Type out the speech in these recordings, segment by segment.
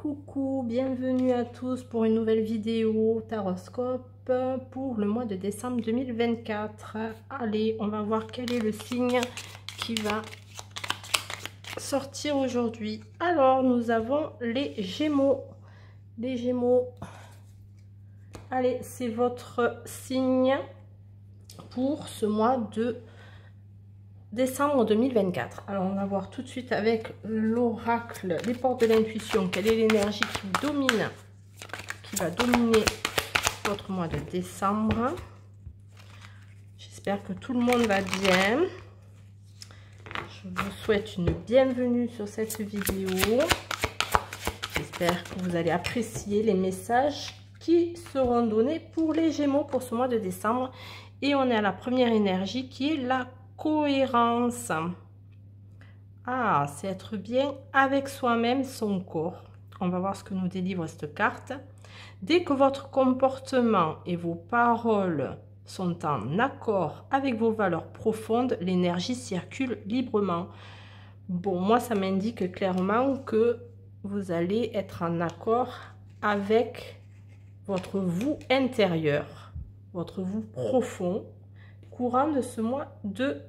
Coucou, bienvenue à tous pour une nouvelle vidéo taroscope pour le mois de décembre 2024. Allez, on va voir quel est le signe qui va sortir aujourd'hui. Alors, nous avons les Gémeaux. Les Gémeaux, allez, c'est votre signe pour ce mois de décembre 2024. Alors, on va voir tout de suite avec l'oracle, les portes de l'intuition, quelle est l'énergie qui domine, qui va dominer votre mois de décembre. J'espère que tout le monde va bien. Je vous souhaite une bienvenue sur cette vidéo. J'espère que vous allez apprécier les messages qui seront donnés pour les Gémeaux pour ce mois de décembre. Et on est à la première énergie qui est la cohérence. Ah, c'est être bien avec soi-même, son corps. On va voir ce que nous délivre cette carte. Dès que votre comportement et vos paroles sont en accord avec vos valeurs profondes, l'énergie circule librement. Bon, moi, ça m'indique clairement que vous allez être en accord avec votre vous intérieur, votre vous profond, courant de ce mois de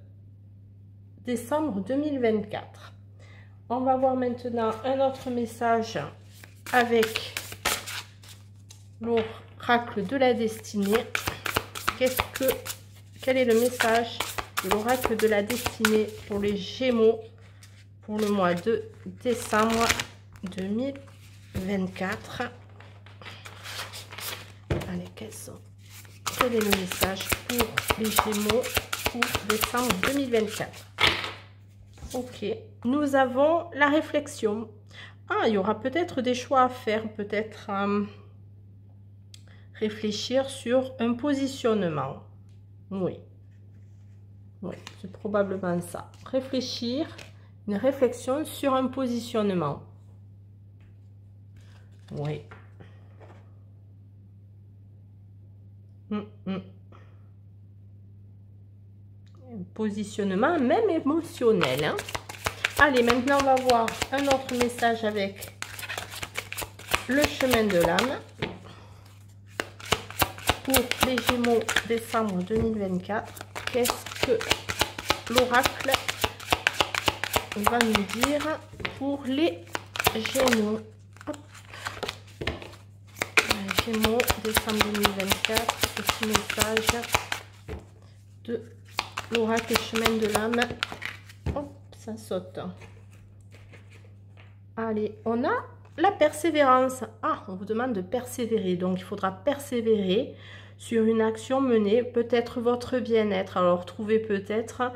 décembre 2024. On va voir maintenant un autre message avec l'oracle de la destinée. Quel est le message de l'oracle de la destinée pour les Gémeaux pour le mois de décembre 2024? Allez, quel est le message pour les Gémeaux pour décembre 2024? Ok, nous avons la réflexion. Ah, il y aura peut-être des choix à faire, peut-être réfléchir sur un positionnement. Oui, c'est probablement ça. Réfléchir, une réflexion sur un positionnement. Oui. Positionnement même émotionnel, hein. Allez, maintenant on va voir un autre message avec le chemin de l'âme pour les Gémeaux décembre 2024. Qu'est-ce que l'oracle va nous dire pour les Gémeaux? Les Gémeaux décembre 2024, petit message de l'oracle chemin de l'âme. Hop, ça saute. Allez, on a la persévérance. Ah, on vous demande de persévérer. Donc, il faudra persévérer sur une action menée. Peut-être votre bien-être. Alors, trouvez peut-être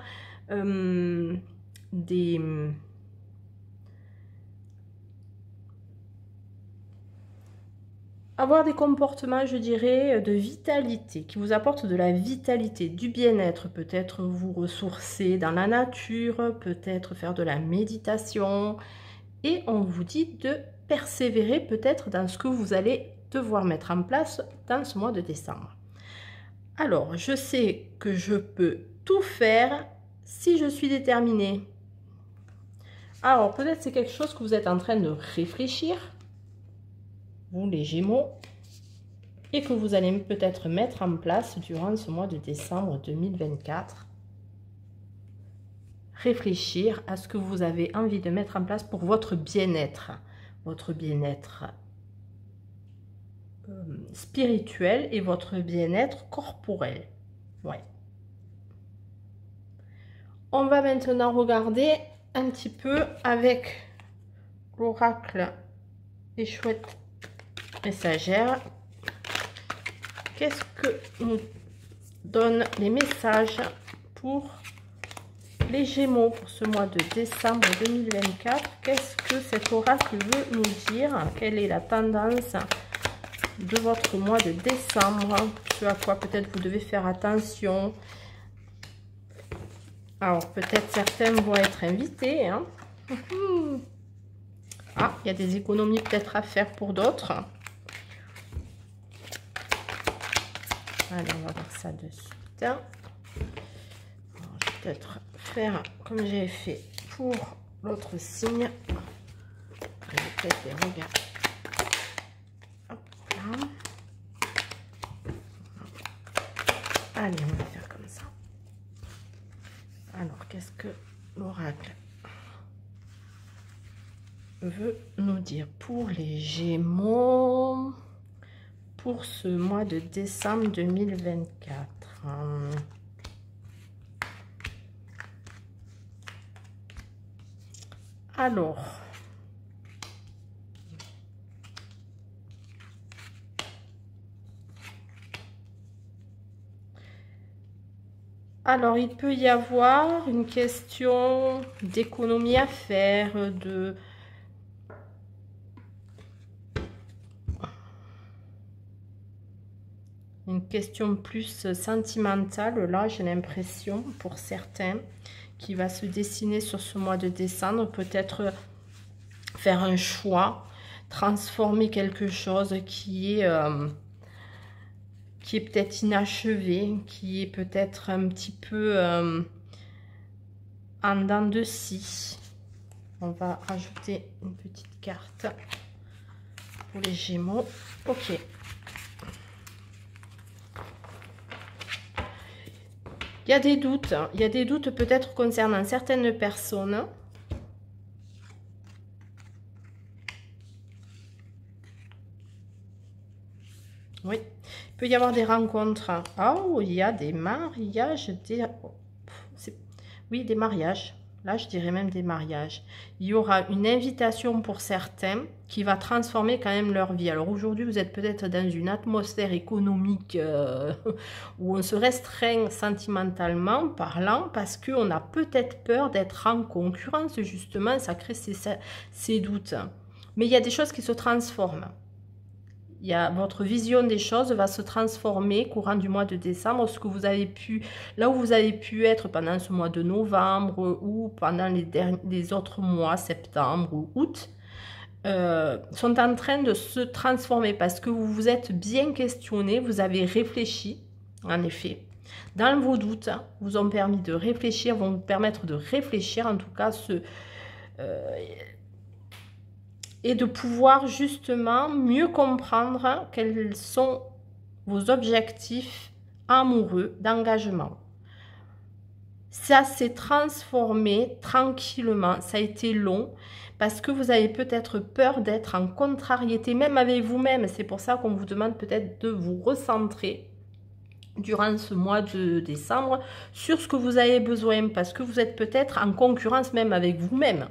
avoir des comportements, je dirais, de vitalité, qui vous apportent de la vitalité, du bien-être, peut-être vous ressourcer dans la nature, peut-être faire de la méditation. Et on vous dit de persévérer peut-être dans ce que vous allez devoir mettre en place dans ce mois de décembre. Alors, je sais que je peux tout faire si je suis déterminée. Alors, peut-être c'est quelque chose que vous êtes en train de réfléchir, vous les Gémeaux, et que vous allez peut-être mettre en place durant ce mois de décembre 2024. Réfléchir à ce que vous avez envie de mettre en place pour votre bien-être spirituel et votre bien-être corporel. Ouais. On va maintenant regarder un petit peu avec l'oracle des chouettes messagères. Qu'est-ce que nous donnent les messages pour les Gémeaux pour ce mois de décembre 2024? Qu'est-ce que cet oracle veut nous dire? Quelle est la tendance de votre mois de décembre? Ce à quoi peut-être vous devez faire attention. Alors, peut-être certains vont être invités, hein. Ah, il y a des économies peut-être à faire pour d'autres. Allez, on va voir ça de suite. Alors, je vais peut-être faire comme j'ai fait pour l'autre signe. Je vais peut-être les regarder Allez, on va faire comme ça. Alors, qu'est-ce que l'oracle veut nous dire pour les Gémeaux pour ce mois de décembre 2024? Alors, il peut y avoir une question d'économie à faire, une question plus sentimentale, là, j'ai l'impression, pour certains, qui va se dessiner sur ce mois de décembre. Peut-être faire un choix, transformer quelque chose qui est peut-être inachevé, qui est peut-être un petit peu en dents de scie. On va rajouter une petite carte pour les Gémeaux. Ok. Il y a des doutes. Il y a des doutes peut-être concernant certaines personnes. Oui, il peut y avoir des rencontres. Oh, il y a des mariages. Oui, des mariages. Là, je dirais même des mariages. Il y aura une invitation pour certains qui va transformer quand même leur vie. Alors aujourd'hui, vous êtes peut-être dans une atmosphère économique où on se restreint sentimentalement parlant parce qu'on a peut-être peur d'être en concurrence. Justement, ça crée ces doutes. Mais il y a des choses qui se transforment. Votre vision des choses va se transformer courant du mois de décembre. Ce que vous avez pu, là où vous avez pu être pendant ce mois de novembre ou pendant les autres mois, septembre ou août, sont en train de se transformer parce que vous vous êtes bien questionné, vous avez réfléchi, en effet. Dans vos doutes, vous ont permis de réfléchir, vont vous permettre de réfléchir, en tout cas, et de pouvoir justement mieux comprendre quels sont vos objectifs amoureux d'engagement. Ça s'est transformé tranquillement, ça a été long parce que vous avez peut-être peur d'être en contrariété, même avec vous-même. C'est pour ça qu'on vous demande peut-être de vous recentrer durant ce mois de décembre sur ce que vous avez besoin parce que vous êtes peut-être en concurrence même avec vous-même.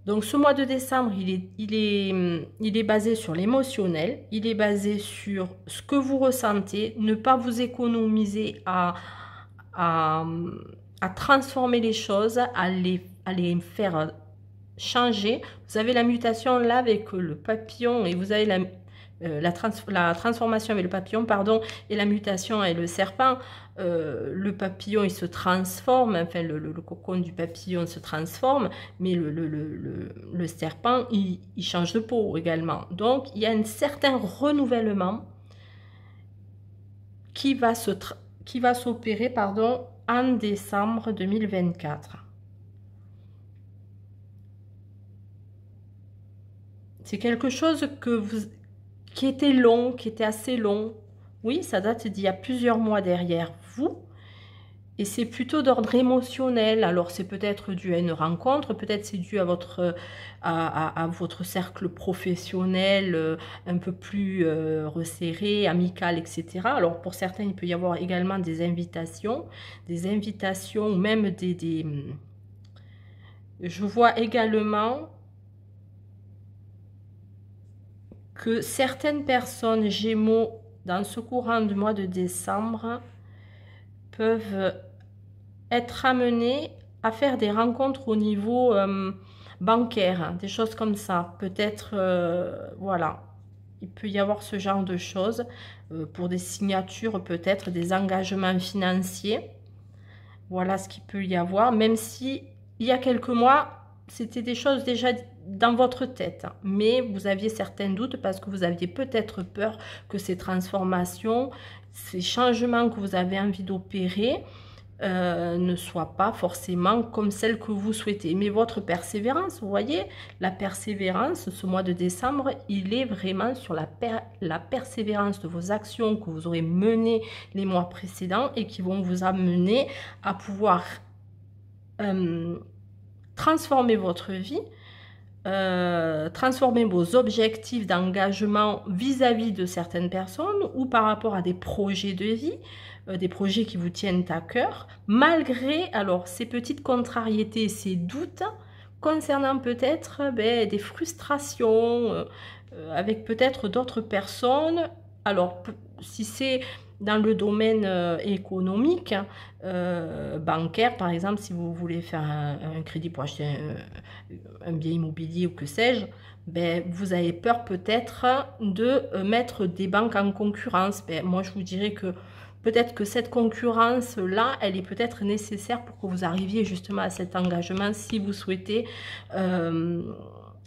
Donc ce mois de décembre, il est basé sur l'émotionnel, il est basé sur ce que vous ressentez, ne pas vous économiser à transformer les choses, à les faire changer. Vous avez la mutation là avec le papillon et vous avez la transformation avec le papillon, pardon, et la mutation avec le serpent. Le papillon, il se transforme, enfin le cocon du papillon se transforme, mais le serpent, il change de peau également. Donc, il y a un certain renouvellement qui va s'opérer, pardon, en décembre 2024. C'est quelque chose qui était long, qui était assez long. Oui, ça date d'il y a plusieurs mois derrière vous. Et c'est plutôt d'ordre émotionnel. Alors, c'est peut-être dû à une rencontre, peut-être c'est dû à votre cercle professionnel un peu plus resserré, amical, etc. Alors, pour certains, il peut y avoir également des invitations ou même Je vois également que certaines personnes Gémeaux, dans ce courant du mois de décembre, peuvent être amenées à faire des rencontres au niveau bancaire, des choses comme ça. Peut-être, voilà, il peut y avoir ce genre de choses pour des signatures, peut-être des engagements financiers. Voilà ce qu'il peut y avoir, même si il y a quelques mois, c'était des choses déjà dans votre tête, mais vous aviez certains doutes parce que vous aviez peut-être peur que ces transformations, ces changements que vous avez envie d'opérer, ne soit pas forcément comme celle que vous souhaitez. Mais votre persévérance, vous voyez, la persévérance, ce mois de décembre, il est vraiment sur la persévérance de vos actions que vous aurez menées les mois précédents et qui vont vous amener à pouvoir transformer votre vie, transformer vos objectifs d'engagement vis-à-vis de certaines personnes ou par rapport à des projets de vie, des projets qui vous tiennent à cœur, malgré alors ces petites contrariétés, ces doutes concernant peut-être des frustrations avec peut-être d'autres personnes. Alors, si c'est dans le domaine économique, bancaire par exemple, si vous voulez faire un crédit pour acheter un bien immobilier ou que sais-je, vous avez peur peut-être de mettre des banques en concurrence. Moi je vous dirais que peut-être que cette concurrence-là, elle est peut-être nécessaire pour que vous arriviez justement à cet engagement si vous souhaitez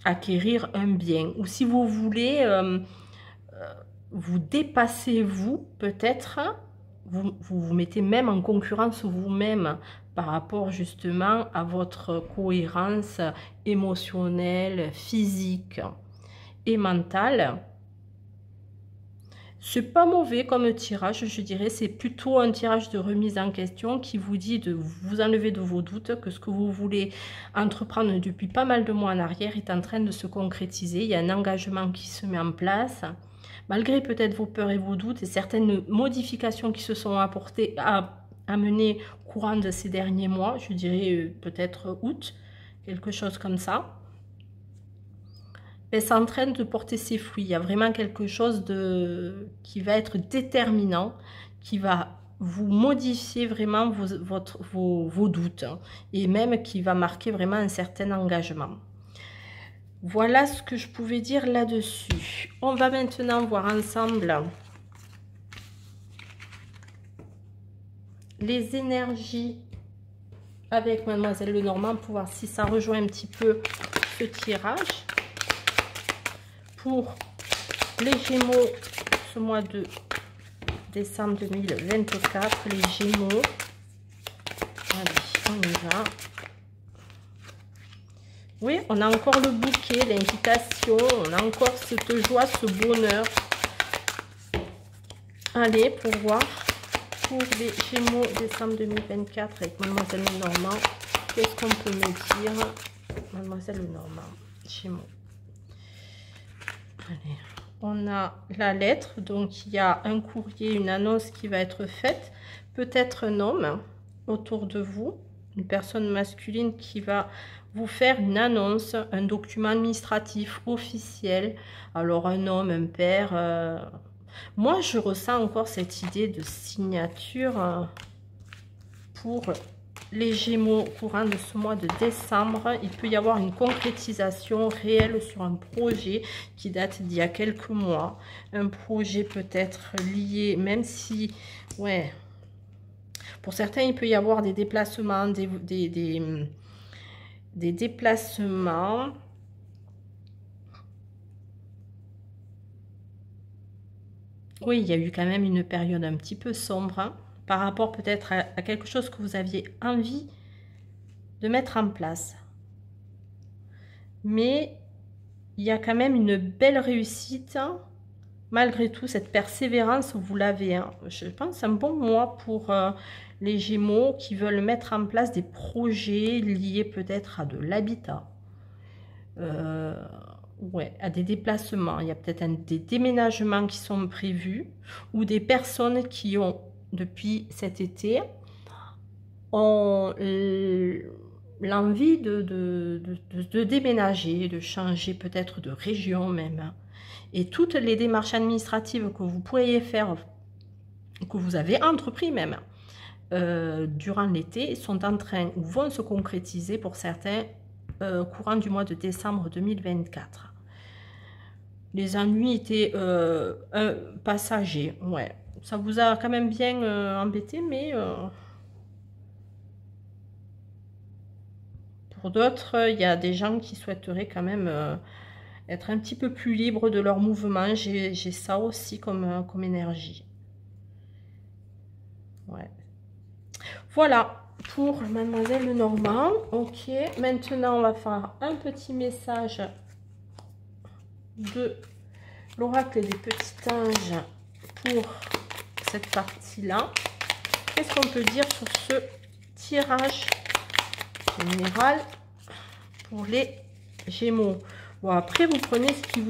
acquérir un bien. Ou si vous voulez vous dépasser vous, peut-être, vous mettez même en concurrence vous-même par rapport justement à votre cohérence émotionnelle, physique et mentale. C'est pas mauvais comme tirage, je dirais, c'est plutôt un tirage de remise en question qui vous dit de vous enlever de vos doutes, que ce que vous voulez entreprendre depuis pas mal de mois en arrière est en train de se concrétiser. Il y a un engagement qui se met en place. Malgré peut-être vos peurs et vos doutes et certaines modifications qui se sont amenées courant de ces derniers mois, je dirais peut-être août, quelque chose comme ça, c'est en train de porter ses fruits. Il y a vraiment quelque chose qui va être déterminant, qui va vous modifier vraiment vos doutes et même qui va marquer vraiment un certain engagement. Voilà ce que je pouvais dire là-dessus. On va maintenant voir ensemble les énergies avec Mademoiselle Lenormand pour voir si ça rejoint un petit peu ce tirage. Pour les Gémeaux, ce mois de décembre 2024, les Gémeaux. Allez, on y va. Oui, on a encore le bouquet, l'invitation, on a encore cette joie, ce bonheur. Allez, pour voir, pour les Gémeaux, décembre 2024, avec Mademoiselle Lenormand, qu'est-ce qu'on peut me dire? Mademoiselle Lenormand, Gémeaux. Allez, on a la lettre, donc il y a un courrier, une annonce qui va être faite. Peut-être un homme autour de vous, une personne masculine qui va vous faire une annonce, un document administratif officiel. Alors un homme, un père. Moi, je ressens encore cette idée de signature pour les Gémeaux courant de ce mois de décembre. Il peut y avoir une concrétisation réelle sur un projet qui date d'il y a quelques mois. Un projet peut-être lié, même si, ouais, pour certains, il peut y avoir des déplacements, des déplacements. Oui, il y a eu quand même une période un petit peu sombre, hein, par rapport peut-être à quelque chose que vous aviez envie de mettre en place. Mais il y a quand même une belle réussite, hein. Malgré tout, cette persévérance, vous l'avez. Hein. Je pense un bon mois pour les Gémeaux qui veulent mettre en place des projets liés peut-être à de l'habitat. Ouais, à des déplacements. Il y a peut-être des déménagements qui sont prévus ou des personnes qui ont, depuis cet été, ont l'envie de déménager, de changer peut-être de région même. Et toutes les démarches administratives que vous pourriez faire, que vous avez entrepris même, durant l'été, sont en train ou vont se concrétiser pour certains courant du mois de décembre 2024. Les ennuis étaient passagers. Ouais, ça vous a quand même bien embêté, mais pour d'autres, il y a des gens qui souhaiteraient quand même être un petit peu plus libres de leur mouvement. J'ai ça aussi comme énergie. Ouais. Voilà pour Mademoiselle Lenormand. Ok, maintenant on va faire un petit message de l'oracle des petits anges pour cette partie-là. Qu'est-ce qu'on peut dire sur ce tirage général pour les Gémeaux? Bon, après, vous prenez ce qui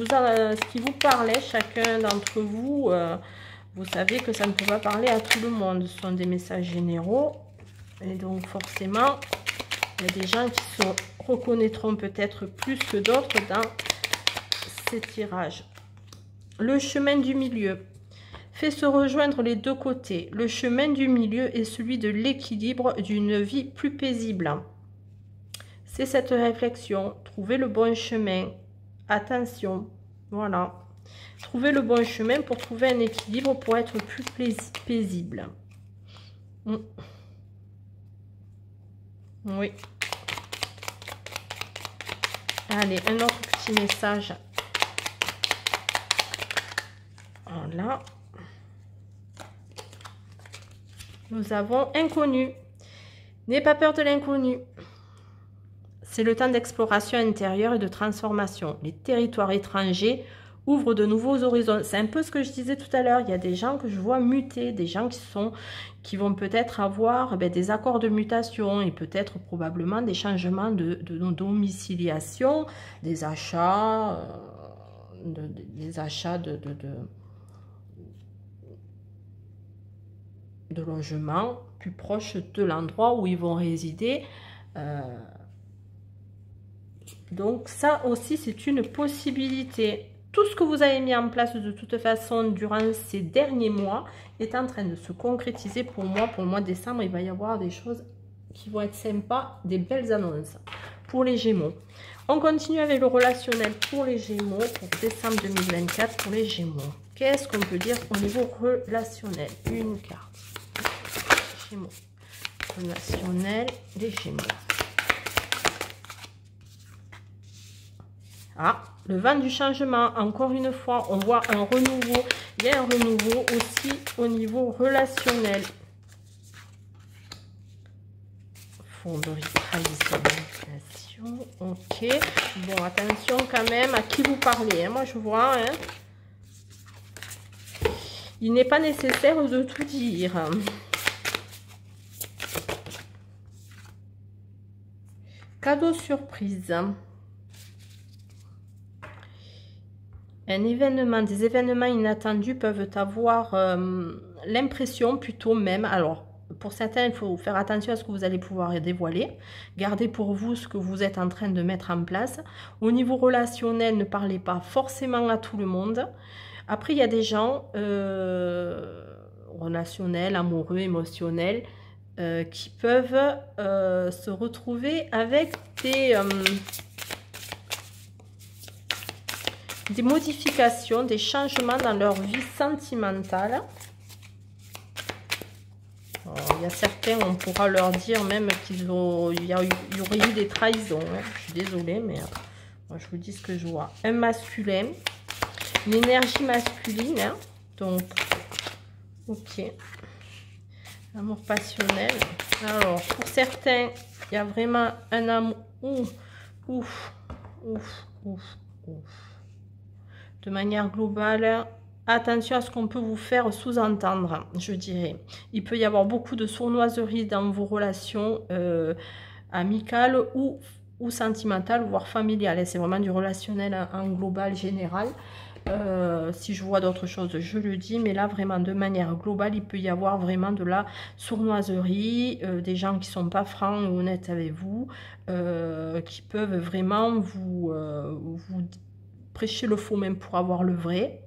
vous parlait, chacun d'entre vous. Vous savez que ça ne peut pas parler à tout le monde. Ce sont des messages généraux. Et donc, forcément, il y a des gens qui se reconnaîtront peut-être plus que d'autres dans ces tirages. Le chemin du milieu fait se rejoindre les deux côtés. Le chemin du milieu est celui de l'équilibre d'une vie plus paisible. C'est cette réflexion. Trouver le bon chemin. Attention. Voilà. Trouver le bon chemin pour trouver un équilibre pour être plus paisible. Oui. Allez, un autre petit message. Voilà. Nous avons inconnu. N'aie pas peur de l'inconnu. C'est le temps d'exploration intérieure et de transformation. Les territoires étrangers ouvrent de nouveaux horizons. C'est un peu ce que je disais tout à l'heure. Il y a des gens que je vois muter, des gens qui vont peut-être avoir des accords de mutation et peut-être probablement des changements de domiciliation, des achats, de logements plus proches de l'endroit où ils vont résider. Donc ça aussi, c'est une possibilité. Tout ce que vous avez mis en place de toute façon durant ces derniers mois est en train de se concrétiser pour moi. Pour le mois de décembre, il va y avoir des choses qui vont être sympas, des belles annonces pour les Gémeaux. On continue avec le relationnel pour les Gémeaux, pour décembre 2024 pour les Gémeaux. Qu'est-ce qu'on peut dire au niveau relationnel? Une carte. Gémeaux. Relationnel des Gémeaux. Ah, le vent du changement, encore une fois, on voit un renouveau. Il y a un renouveau aussi au niveau relationnel. Fonderie, trahison, ok. Bon, attention quand même à qui vous parlez. Hein. Moi, je vois, hein. Il n'est pas nécessaire de tout dire. Cadeau surprise. Un événement, des événements inattendus peuvent avoir l'impression plutôt même, alors pour certains il faut faire attention à ce que vous allez pouvoir dévoiler, gardez pour vous ce que vous êtes en train de mettre en place. Au niveau relationnel, ne parlez pas forcément à tout le monde. Après il y a des gens relationnels, amoureux, émotionnels, qui peuvent se retrouver avec des modifications, des changements dans leur vie sentimentale. Alors, il y a certains, on pourra leur dire même qu'il y aurait eu des trahisons. Hein. Je suis désolée, mais moi, je vous dis ce que je vois. Un masculin, une énergie masculine. Hein. Donc, ok. Amour passionnel. Alors, pour certains, il y a vraiment un amour. Ouf. De manière globale, attention à ce qu'on peut vous faire sous-entendre, je dirais. Il peut y avoir beaucoup de sournoiserie dans vos relations amicales ou sentimentales, voire familiales. C'est vraiment du relationnel en global, général. Si je vois d'autres choses, je le dis. Mais là, vraiment, de manière globale, il peut y avoir vraiment de la sournoiserie, des gens qui ne sont pas francs et honnêtes avec vous, qui peuvent vraiment vous prêcher le faux même pour avoir le vrai.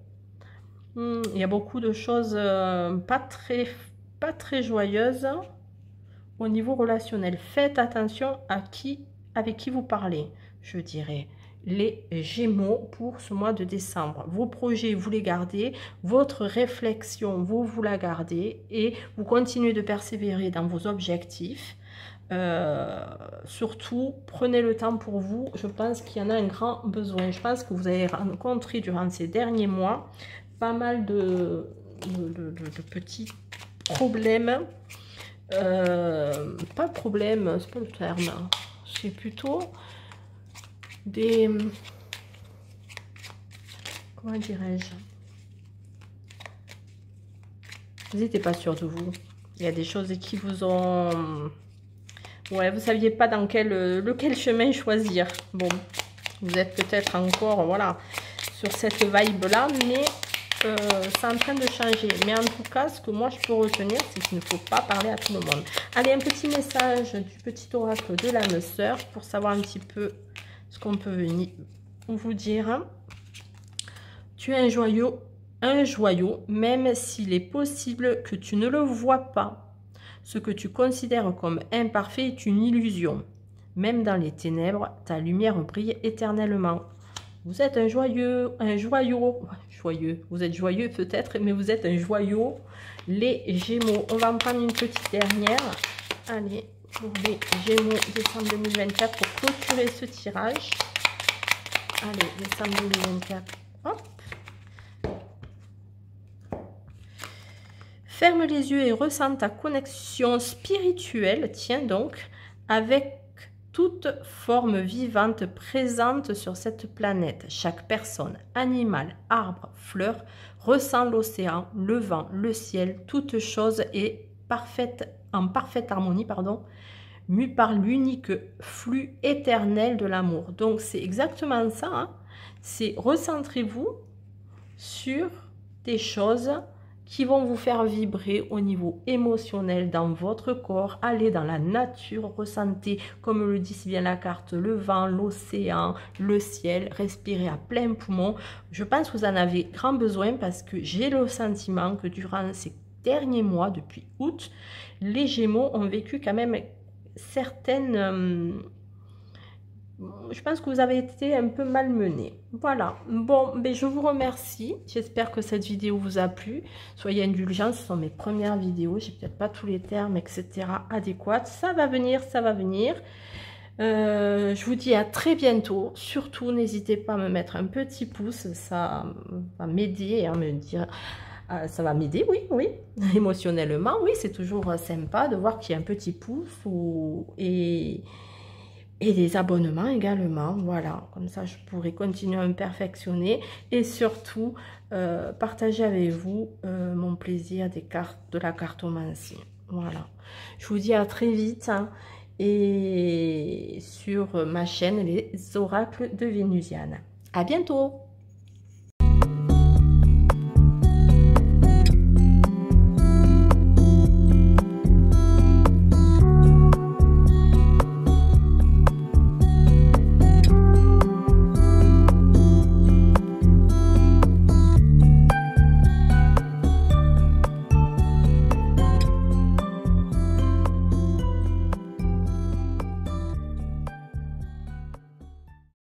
Il y a beaucoup de choses pas très joyeuses au niveau relationnel. Faites attention avec qui vous parlez, je dirais. Les Gémeaux pour ce mois de décembre. Vos projets, vous les gardez. Votre réflexion, vous la gardez. Et vous continuez de persévérer dans vos objectifs. Surtout, prenez le temps pour vous. Je pense qu'il y en a un grand besoin. Je pense que vous avez rencontré durant ces derniers mois pas mal de petits problèmes pas de problème, c'est pas le terme, c'est plutôt des, comment dirais-je, vous n'étiez pas sûr de vous, il y a des choses qui vous ont, ouais, vous saviez pas dans lequel chemin choisir. Bon, vous êtes peut-être encore, voilà, sur cette vibe là, mais c'est en train de changer. Mais en tout cas, ce que moi je peux retenir, c'est qu'il ne faut pas parler à tout le monde. Allez, un petit message du petit oracle de l'âme sœur pour savoir un petit peu ce qu'on peut venir vous dire. Tu es un joyau, même s'il est possible que tu ne le vois pas. Ce que tu considères comme imparfait est une illusion. Même dans les ténèbres, ta lumière brille éternellement. Vous êtes un joyeux. Vous êtes joyeux peut-être, mais vous êtes un joyau. Les Gémeaux. On va en prendre une petite dernière. Allez, pour les Gémeaux, décembre 2024, pour clôturer ce tirage. Allez, décembre 2024. Hop. Ferme les yeux et ressens ta connexion spirituelle, tiens donc, avec toute forme vivante présente sur cette planète. Chaque personne, animal, arbre, fleur, ressent l'océan, le vent, le ciel, toute chose est en parfaite harmonie, mue par l'unique flux éternel de l'amour. Donc c'est exactement ça, hein. C'est recentrez-vous sur des choses qui vont vous faire vibrer au niveau émotionnel dans votre corps. Allez dans la nature, ressentez, comme le dit si bien la carte, le vent, l'océan, le ciel, respirez à plein poumon. Je pense que vous en avez grand besoin parce que j'ai le sentiment que durant ces derniers mois, depuis août, les Gémeaux ont vécu quand même certaines... je pense que vous avez été un peu malmenés. Voilà. Bon, ben je vous remercie. J'espère que cette vidéo vous a plu. Soyez indulgents, ce sont mes premières vidéos. J'ai peut-être pas tous les termes, etc. adéquats. Ça va venir, ça va venir. Je vous dis à très bientôt. Surtout, n'hésitez pas à me mettre un petit pouce. Ça va m'aider à me dire... ça va m'aider, oui. Émotionnellement, oui, c'est toujours sympa de voir qu'il y a un petit pouce et des abonnements également, voilà, comme ça je pourrai continuer à me perfectionner et surtout partager avec vous mon plaisir de la cartomancie. Voilà, je vous dis à très vite, hein, et sur ma chaîne Les Oracles de Vénusiane. À bientôt.